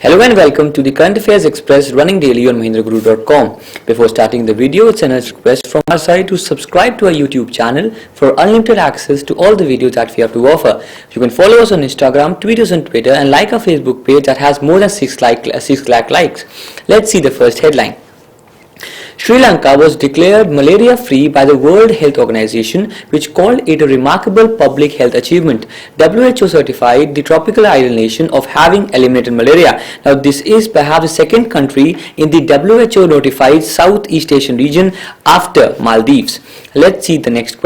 Hello and welcome to the Current Affairs Express running daily on mahindraguru.com. Before starting the video, it's an request from our side to subscribe to our YouTube channel for unlimited access to all the videos that we have to offer. You can follow us on Instagram, tweet us on Twitter and like our Facebook page that has more than 6 lakh likes. Let's see the first headline. Sri Lanka was declared malaria-free by the World Health Organization, which called it a remarkable public health achievement. WHO certified the tropical island nation of having eliminated malaria. Now, this is perhaps the second country in the WHO notified Southeast Asian region after Maldives. Let's see the next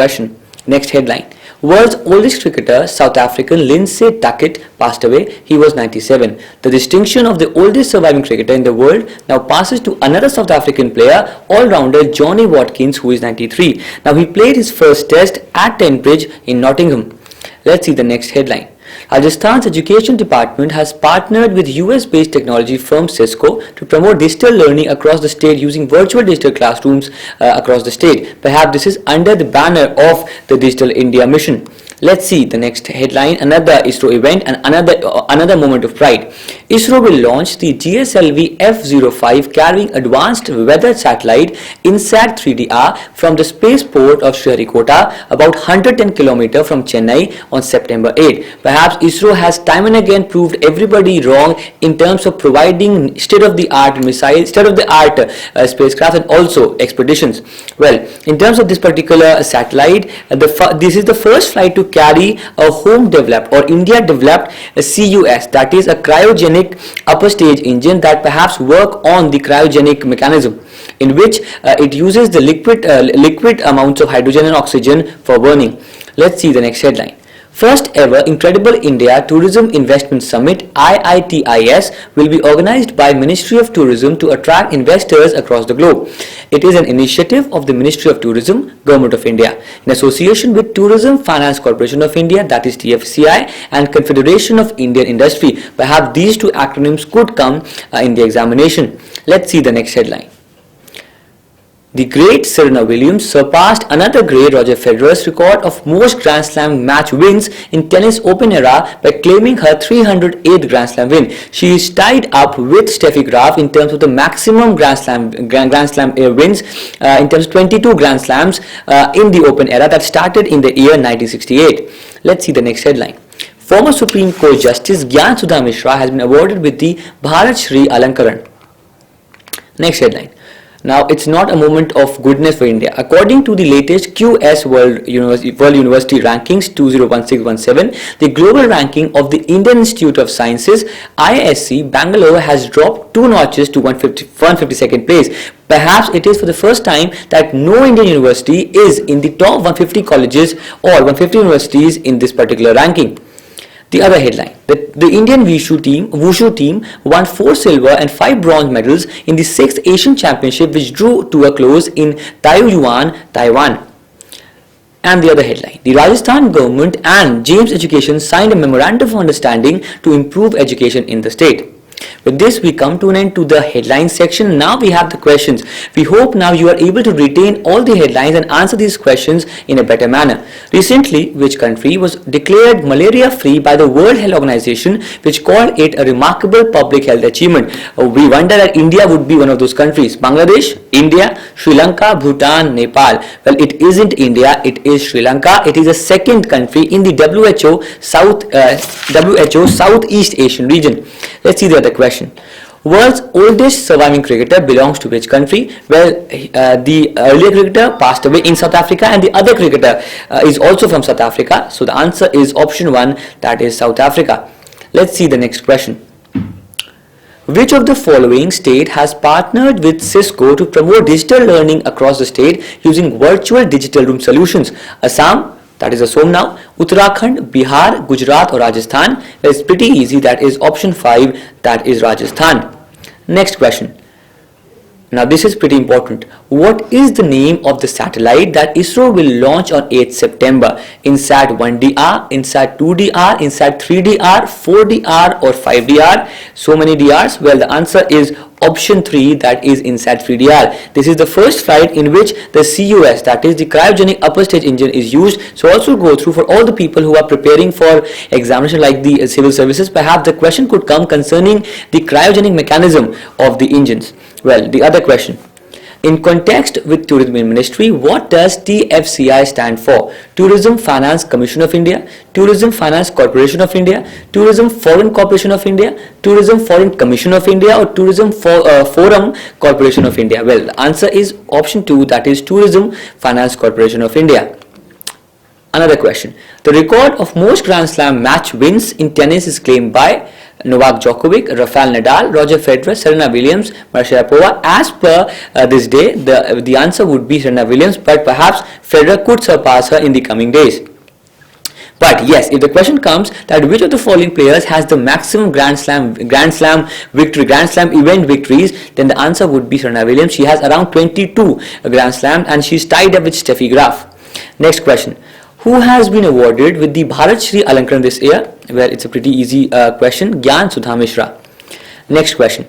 headline. World's oldest cricketer, South African Lindsay Tuckett, passed away. He was 97. The distinction of the oldest surviving cricketer in the world now passes to another South African player, all-rounder Johnny Watkins, who is 93. Now, he played his first test at Tonbridge in Nottingham. Let's see the next headline. Rajasthan's Education Department has partnered with US-based technology firm Cisco to promote digital learning across the state using virtual digital classrooms across the state. Perhaps this is under the banner of the Digital India mission. Let's see the next headline. Another ISRO event and another moment of pride. ISRO will launch the GSLV F-05 carrying advanced weather satellite INSAT 3DR from the spaceport of Sriharikota, about 110 km from Chennai, on September 8. Perhaps ISRO has time and again proved everybody wrong in terms of providing state-of-the-art missiles, state-of-the-art spacecraft and also expeditions. Well, in terms of this particular satellite, this is the first flight to carry a home developed or India developed CUS, that is a cryogenic upper stage engine that perhaps work on the cryogenic mechanism, in which it uses the liquid amounts of hydrogen and oxygen for burning. Let's see the next headline. First ever Incredible India Tourism Investment Summit IITIS will be organized by Ministry of Tourism to attract investors across the globe. It is an initiative of the Ministry of Tourism, Government of India, in association with Tourism Finance Corporation of India, that is TFCI, and Confederation of Indian Industry. Perhaps these two acronyms could come in the examination. Let's see the next headline. The great Serena Williams surpassed another great, Roger Federer's record of most Grand Slam match wins in tennis Open era by claiming her 308th Grand Slam win. She is tied up with Steffi Graf in terms of the maximum Grand Slam wins, in terms of 22 Grand Slams in the Open era that started in the year 1968. Let's see the next headline. Former Supreme Court Justice Gyan Sudha Mishra has been awarded with the Bharat Shri Alankaran. Next headline. Now, it's not a moment of goodness for India. According to the latest QS World University Rankings 2016-17, the global ranking of the Indian Institute of Sciences, IISc, Bangalore has dropped 2 notches to 152nd place. Perhaps it is for the first time that no Indian university is in the top 150 colleges or 150 universities in this particular ranking. The other headline, the Indian Wushu team won 4 silver and 5 bronze medals in the 6th Asian Championship, which drew to a close in Taiyuan, Taiwan. And the other headline, the Rajasthan government and James Education signed a memorandum of understanding to improve education in the state. With this, we come to an end to the headline section. Now we have the questions. We hope now you are able to retain all the headlines and answer these questions in a better manner. Recently, which country was declared malaria-free by the World Health Organization, which called it a remarkable public health achievement? We wonder that India would be one of those countries. Bangladesh, India, Sri Lanka, Bhutan, Nepal. Well, it isn't India, it is Sri Lanka. It is the second country in the WHO Southeast Asian region. Let's see the other question. World's oldest surviving cricketer belongs to which country? Well, the earlier cricketer passed away in South Africa and the other cricketer is also from South Africa. So the answer is option 1, that is South Africa. Let's see the next question. Which of the following state has partnered with Cisco to promote digital learning across the state using virtual digital room solutions? Assam, that is Assam now, Uttarakhand, Bihar, Gujarat or Rajasthan? It's pretty easy, that is option 5, that is Rajasthan. Next question. Now this is pretty important. What is the name of the satellite that ISRO will launch on 8th September? INSAT 1DR, INSAT 2DR, INSAT 3DR, 4DR or 5DR? So many DRs? Well, the answer is Option 3, that is INSAT 3DR. This is the first flight in which the CUS, that is the cryogenic upper stage engine, is used. So also go through for all the people who are preparing for examination like the civil services. Perhaps the question could come concerning the cryogenic mechanism of the engines. Well, the other question. In context with Tourism Ministry, what does TFCI stand for? Tourism Finance Commission of India, Tourism Finance Corporation of India, Tourism Foreign Corporation of India, Tourism Foreign Commission of India, or Tourism Forum Corporation of India? Well, the answer is option 2, that is Tourism Finance Corporation of India. Another question. The record of most Grand Slam match wins in tennis is claimed by Novak Djokovic, Rafael Nadal, Roger Federer, Serena Williams, Maria Sharapova. As per this day, the answer would be Serena Williams, but perhaps Federer could surpass her in the coming days. But yes, if the question comes that which of the following players has the maximum Grand Slam event victories, then the answer would be Serena Williams. She has around 22 Grand Slams and she's tied up with Steffi Graf. Next question. Who has been awarded with the Bharat Shri Alankaran this year? Well, it's a pretty easy question. Gyan Sudha Mishra. Next question.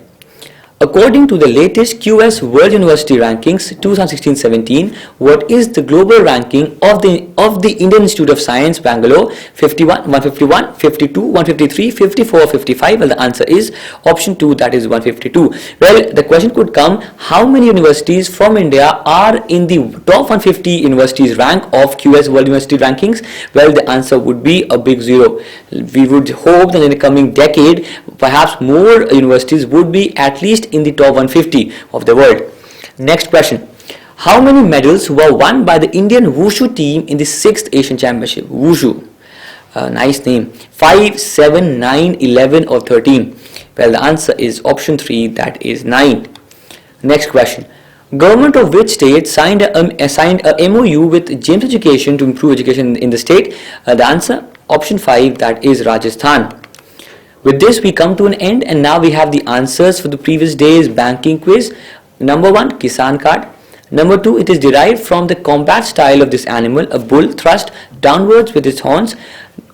According to the latest QS World University Rankings 2016-17, what is the global ranking of the Indian Institute of Science, Bangalore? 51, 151, 52, 153, 54, 55? Well, the answer is option 2, that is 152. Well, the question could come, how many universities from India are in the top 150 universities rank of QS World University Rankings? Well, the answer would be a big zero. We would hope that in the coming decade, perhaps more universities would be at least in the top 150 of the world. Next question. How many medals were won by the Indian Wushu team in the 6th Asian Championship? Wushu. Nice name. 5, 7, 9, 11 or 13? Well, the answer is option 3, that is 9. Next question. Government of which state signed a MOU with James Education to improve education in the state? The answer, option 5, that is Rajasthan. With this, we come to an end, and now we have the answers for the previous day's banking quiz. Number 1, Kisan card. Number 2, it is derived from the combat style of this animal, a bull thrust downwards with its horns.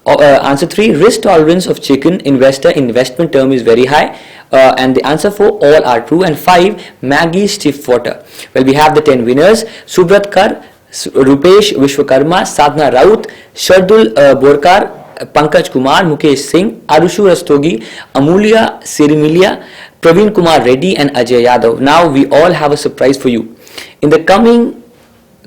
Answer 3, risk tolerance of chicken investor investment term is very high. And the answer 4, all are true. And 5, Maggi stiff water. Well, we have the 10 winners. Subrat Kar, Rupesh Vishwakarma, Sadhna Raut, Shardul Borkar, Pankaj Kumar, Mukesh Singh, Arushu Rastogi, Amulya Sirimilia, Praveen Kumar Reddy and Ajay Yadav. Now we all have a surprise for you. In the coming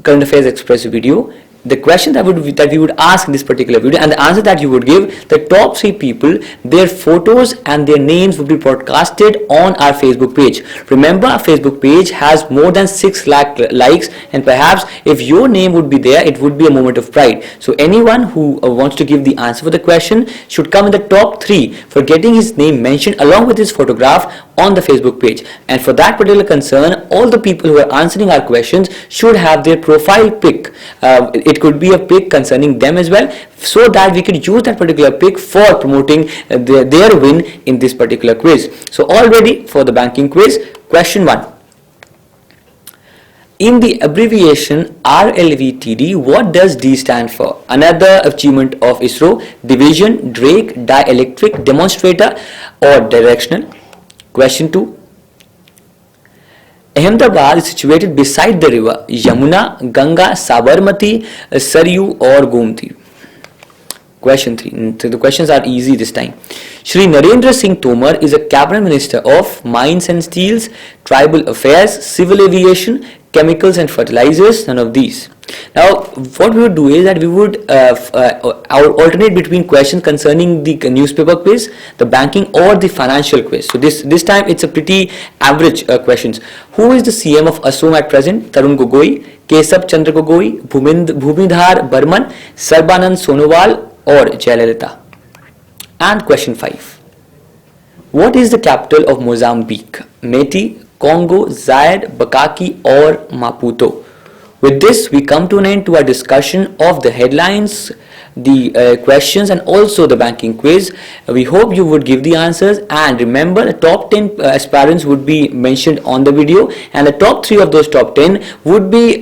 Current Affairs Express video, the question that we would ask in this particular video and the answer that you would give, the top 3 people, their photos and their names would be broadcasted on our Facebook page. Remember, our Facebook page has more than 6 lakh likes, and perhaps if your name would be there, it would be a moment of pride. So anyone who wants to give the answer for the question should come in the top 3 for getting his name mentioned along with his photograph on the Facebook page. And for that particular concern, all the people who are answering our questions should have their profile pic. It could be a pic concerning them as well, so that we could use that particular pic for promoting their win in this particular quiz. So all ready for the banking quiz. Question 1. In the abbreviation RLVTD, what does D stand for? Another achievement of ISRO: division, Drake, dielectric, demonstrator or directional? Question 2. Ahmedabad is situated beside the river Yamuna, Ganga, Sabarmati, Saryu or Gomti? Question 3. So the questions are easy this time. Shri Narendra Singh Tomar is a cabinet minister of Mines and Steels, Tribal Affairs, Civil Aviation, Chemicals and Fertilizers. None of these. Now, what we would do is that we would alternate between questions concerning the newspaper quiz, the banking or the financial quiz. So this time it's a pretty average questions. Who is the CM of Assam at present? Tarun Gogoi, Kesab Chandra Gogoi, Bhumidhar Barman, Sarbanand Sonowal or Jayalalitha? And question 5. What is the capital of Mozambique? Meti, Congo, Zaire, Bakaki or Maputo? With this, we come to an end to our discussion of the headlines, the questions and also the banking quiz. We hope you would give the answers, and remember, the top 10 aspirants would be mentioned on the video, and the top 3 of those top 10 would be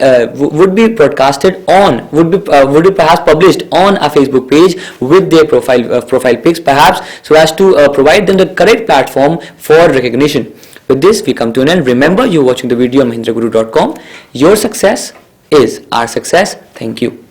broadcasted on, would be perhaps published on our Facebook page with their profile pics, perhaps so as to provide them the correct platform for recognition. With this, we come to an end. Remember, you're watching the video on MahindraGuru.com. Your success is our success. Thank you.